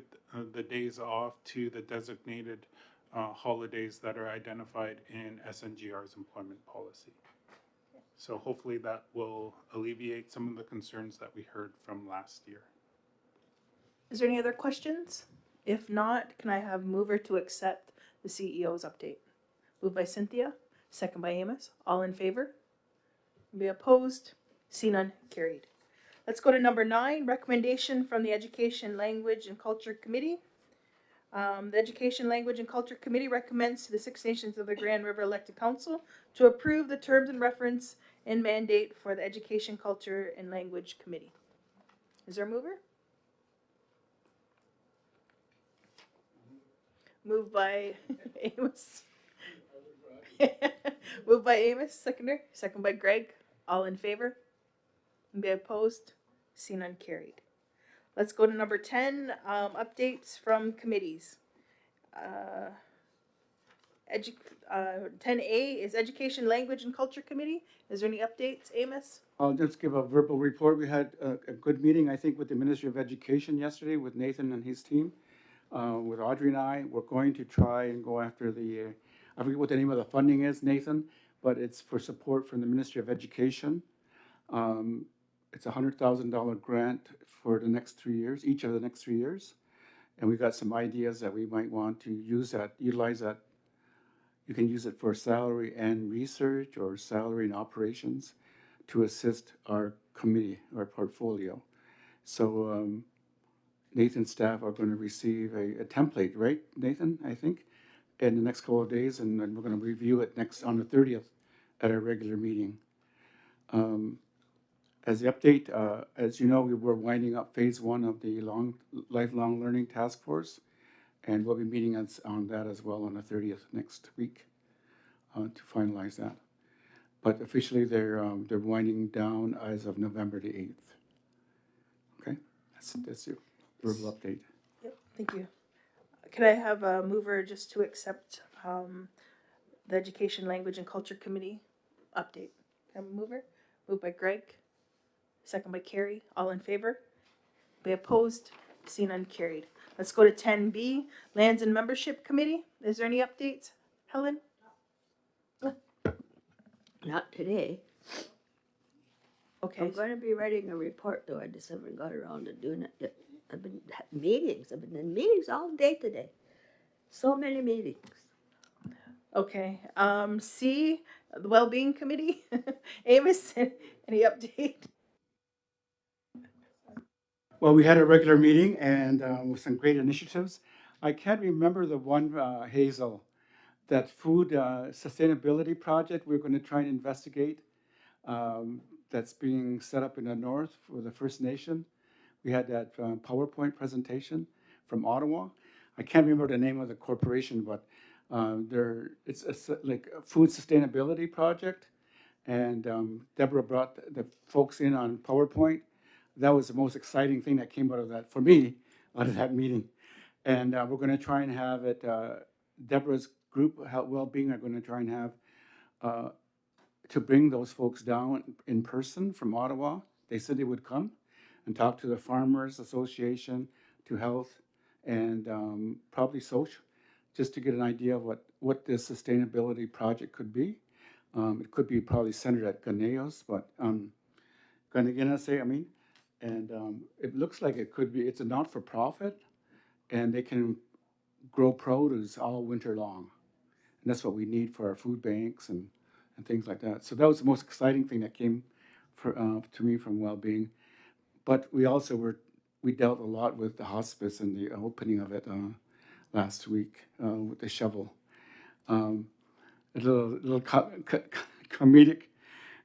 the days off to the designated holidays that are identified in SNGR's employment policy. So hopefully that will alleviate some of the concerns that we heard from last year. Is there any other questions? If not, can I have mover to accept the CEO's update? Moved by Cynthia, second by Amos. All in favor? Be opposed? See none, carried. Let's go to number 9, recommendation from the Education, Language, and Culture Committee. The Education, Language, and Culture Committee recommends to the Six Nations of the Grand River Elected Council to approve the terms and reference and mandate for the Education, Culture, and Language Committee. Is there a mover? Moved by Amos. Moved by Amos, second by Greg. All in favor? Be opposed? See none, carried. Let's go to number 10, updates from committees. 10A is Education, Language, and Culture Committee. Is there any updates, Amos? I'll just give a verbal report. We had a good meeting, I think, with the Ministry of Education yesterday with Nathan and his team. With Audrey and I, we're going to try and go after the, I forget what the name of the funding is, Nathan, but it's for support from the Ministry of Education. It's a $100,000 grant for the next 3 years, each of the next 3 years. And we got some ideas that we might want to utilize that. You can use it for salary and research or salary and operations to assist our committee, our portfolio. So Nathan's staff are going to receive a template, right, Nathan, I think, in the next couple of days, and then we're going to review it next on the 30th at our regular meeting. As the update, as you know, we were winding up phase 1 of the lifelong learning task force, and we'll be meeting on that as well on the 30th next week to finalize that. But officially, they're winding down as of November the 8th. Okay, that's your verbal update. Yep, thank you. Can I have a mover just to accept the Education, Language, and Culture Committee update? Can I have a mover? Moved by Greg, second by Carrie. All in favor? Be opposed? See none, carried. Let's go to 10B, Lands and Membership Committee. Is there any updates, Helen? Not today. Okay. I'm going to be writing a report, though. I just haven't got around to doing it yet. I've been in meetings all day today. So many meetings. Okay. C, the Wellbeing Committee. Amos, any update? Well, we had a regular meeting and with some great initiatives. I can't remember the one, Hazel, that food sustainability project we're going to try and investigate that's being set up in the north for the First Nation. We had that PowerPoint presentation from Ottawa. I can't remember the name of the corporation, but it's like a food sustainability project. And Deborah brought the folks in on PowerPoint. That was the most exciting thing that came out of that, for me, out of that meeting. And we're going to try and have it, Deborah's group, Health Wellbeing, are going to try and have, to bring those folks down in person from Ottawa. They said they would come and talk to the Farmers Association, to health, and probably social, just to get an idea of what this sustainability project could be. It could be probably centered at Ganeos, but and it looks like it could be, it's a not-for-profit, and they can grow produce all winter long. And that's what we need for our food banks and things like that. So that was the most exciting thing that came to me from Wellbeing. But we also we dealt a lot with the hospice and the opening of it last week with the shovel. A little comedic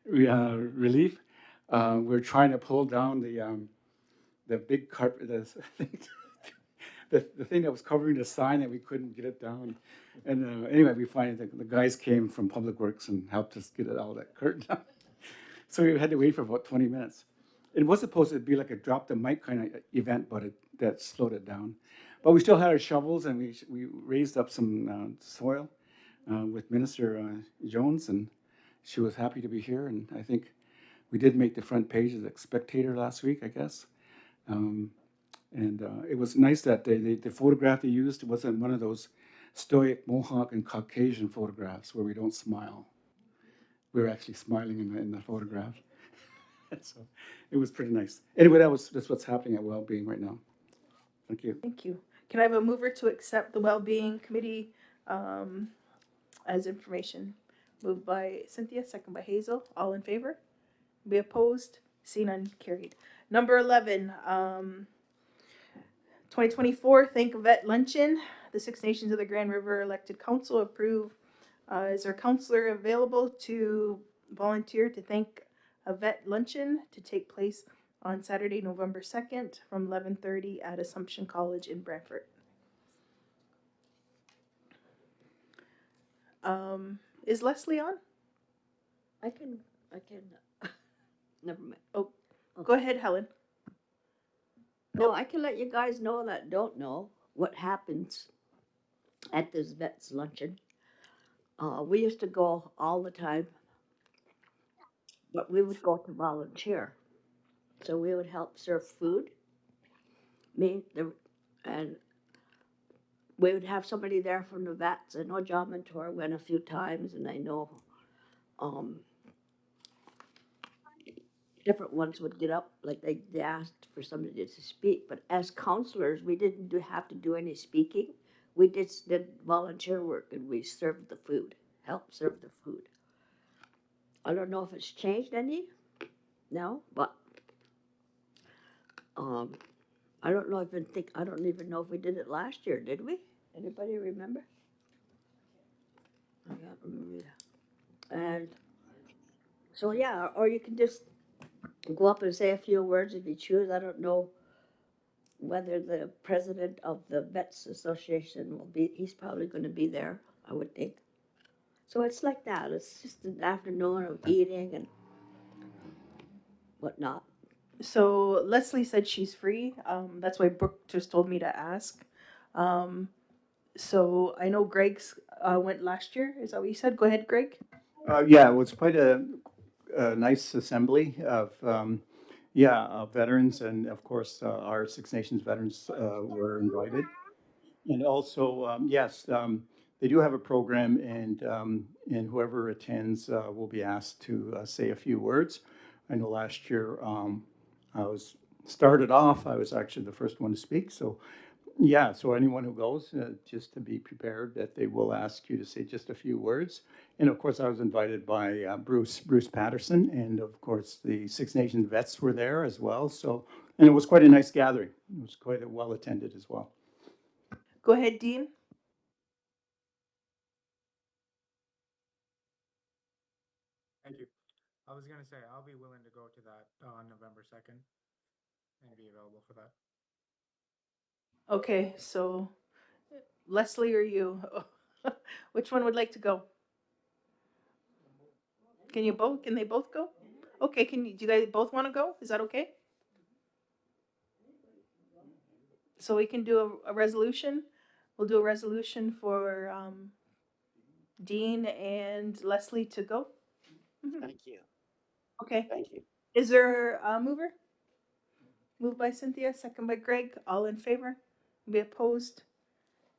relief. We're trying to pull down the big carpet. the thing that was covering the sign that we couldn't get it down. And anyway, we finally, the guys came from Public Works and helped us get it all that curtain down. So we had to wait for about 20 minutes. It was supposed to be like a drop the mic kind of event, but that slowed it down. But we still had our shovels, and we raised up some soil with Minister Jones, and she was happy to be here. And I think we did make the front page of the Spectator last week, I guess. And it was nice that the photograph they used wasn't one of those stoic Mohawk and Caucasian photographs where we don't smile. We were actually smiling in the photograph. So it was pretty nice. Anyway, that's what's happening at Wellbeing right now. Thank you. Thank you. Can I have a mover to accept the Wellbeing Committee as information? Moved by Cynthia, second by Hazel. All in favor? Be opposed? Seen and carried. Number 11, 2024 Thank a Vet Luncheon. The Six Nations of the Grand River Elected Council approve. Is there a counselor available to volunteer to thank a vet luncheon to take place on Saturday, November 2nd from 11:30 at Assumption College in Brantford? Is Leslie on? I can, never mind. Go ahead, Helen. No, I can let you guys know that don't know what happens at this vet's luncheon. We used to go all the time, but we would go to volunteer. So we would help serve food. And we would have somebody there from the vets. I know John Mentor went a few times, and I know different ones would get up, like they asked for somebody to speak. But as counselors, we didn't have to do any speaking. We just did volunteer work, and we served the food, helped serve the food. I don't know if it's changed any now, but I don't know. I don't even know if we did it last year. Did we? Anybody remember? I can't remember. And so yeah, or you can just go up and say a few words if you choose. I don't know whether the president of the Vets Association will be. He's probably going to be there, I would think. So it's like that. It's just an afternoon of eating and whatnot. So Leslie said she's free. That's why Brooke just told me to ask. So I know Greg's went last year. Is that what you said? Go ahead, Greg. Yeah, it was quite a nice assembly of veterans, and of course our Six Nations veterans were invited. And also, yes, they do have a program, and whoever attends will be asked to say a few words. I know last year I was actually the first one to speak. So yeah, so anyone who goes, just to be prepared that they will ask you to say just a few words. And of course, I was invited by Bruce Patterson, and of course the Six Nations vets were there as well. So, and it was quite a nice gathering. It was quite a well attended as well. Go ahead, Dean. Thank you. I was gonna say I'll be willing to go to that on November 2nd and be available for that. Okay, so Leslie or you? Which one would like to go? Can you both? Can they both go? Okay, do you guys both want to go? Is that okay? So we can do a resolution. We'll do a resolution for Dean and Leslie to go. Thank you. Okay. Thank you. Is there a mover? Moved by Cynthia, second by Greg. All in favor? Be opposed?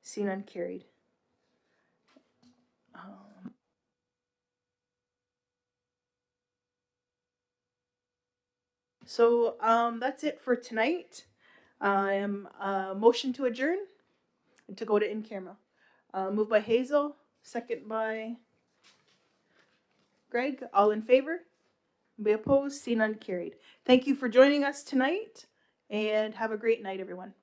Seen and carried. So that's it for tonight. I am motion to adjourn and to go to in camera. Moved by Hazel, second by Greg. All in favor? Be opposed? Seen and carried. Thank you for joining us tonight, and have a great night, everyone.